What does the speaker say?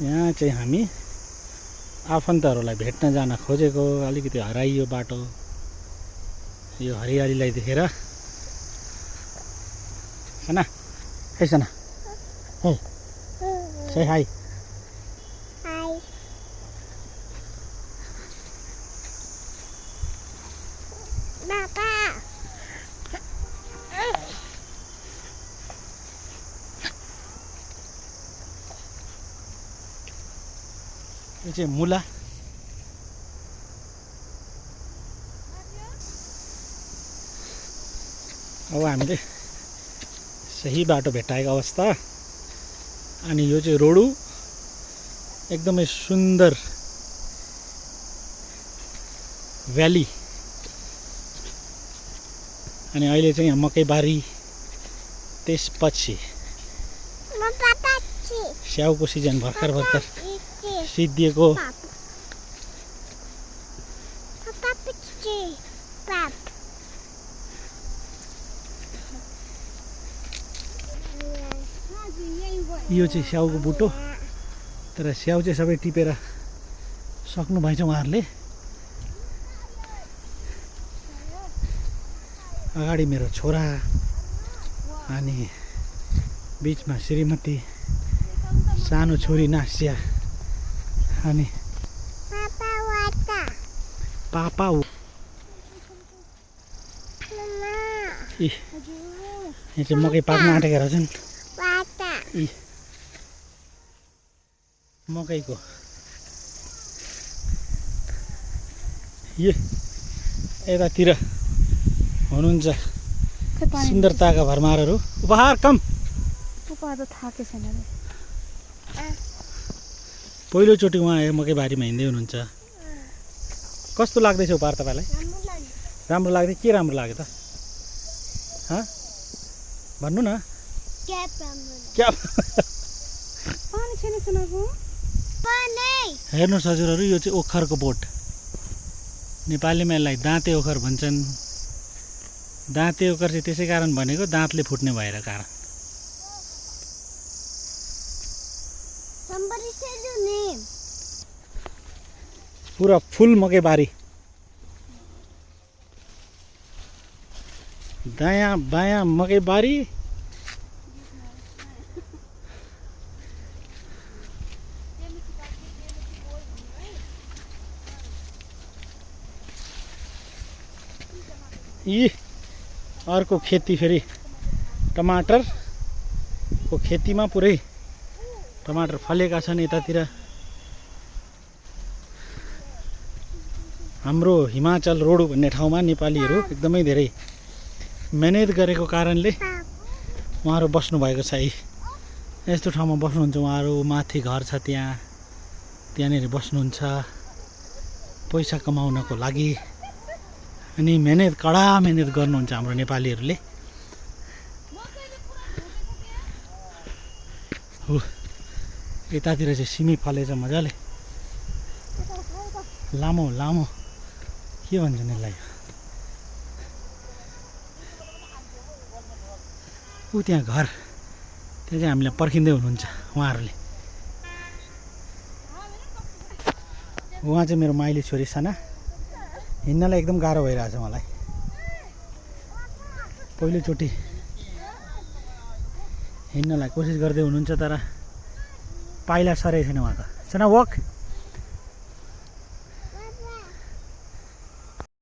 यहाँ चाहिँ हामी आफन्तहरूलाई भेट्न जान खोजेको, अलिकति हराइयो बाटो। यो हरियालीलाई देखेर सना, हे सना, हे say hi. Hi. Papa. यो चाहिँ मुला। अब हामीले सही बाटो भेटाएको अवस्था। अनि यो चाहिँ रोडु एकदमै सुन्दर भ्याली। अनि अहिले चाहिँ यहाँ मकैबारी, त्यसपछि स्याउको सिजन भर्खर सिद्धिएको। यो चाहिँ स्याउको बुटो, तर स्याउ चाहिँ सबै टिपेर सक्नु भएछ उहाँहरूले। अगाडि मेरो छोरा, अनि बिचमा श्रीमती, सानो छोरी नास्या, अनि पापा हो। यहाँ चाहिँ मकै पाक्न आँटेका रहेछन्। मकैको यतातिर हुनुहुन्छ सुन्दरताका भरमारहरू। उपहार कम पहिलोचोटि उहाँ मकैबारीमा हिँड्दै हुनुहुन्छ। कस्तो लाग्दैछ उपहार तपाईँलाई? राम्रो लाग्दै? के राम्रो लाग्यो त? भन्नु न। हेर्नुहोस् हजुरहरू, यो चाहिँ ओखरको बोट। नेपालीमा यसलाई दाँते ओखर भन्छन्। दाँते ओखर चाहिँ त्यसै कारण भनेको दाँतले फुट्ने भएर कारण। पुरा फुल मकैबारी, दायाँ बायाँ मकैबारी। यी अर्को खेती फेरि टमाटरको खेतीमा पुरै टमाटर फलेका छन्। यतातिर हाम्रो हिमाचल रोड भन्ने ठाउँमा नेपालीहरू एकदमै धेरै मेहनत गरेको कारणले उहाँहरू बस्नु भएको छ। यस्तो ठाउँमा बस्नुहुन्छ उहाँहरू। माथि घर छ त्यहाँनिर बस्नुहुन्छ पैसा कमाउनको लागि। अनि कडा मेहनत गर्नुहुन्छ हाम्रो नेपालीहरूले। यतातिर चाहिँ सिमी फलेछ मजाले, लामो लामो। के भन्छन् यसलाई? त्यहाँ घर, त्यहाँ चाहिँ हामीलाई पर्खिँदै हुनुहुन्छ उहाँहरूले। उहाँ चाहिँ मेरो माइली छोरी साना। हिँड्नलाई एकदम गाह्रो भइरहेछ मलाई। पहिलोचोटि हिँड्नलाई कोसिस गर्दै हुनुहुन्छ, तर पाइला सरेको छैन उहाँको। साना वक।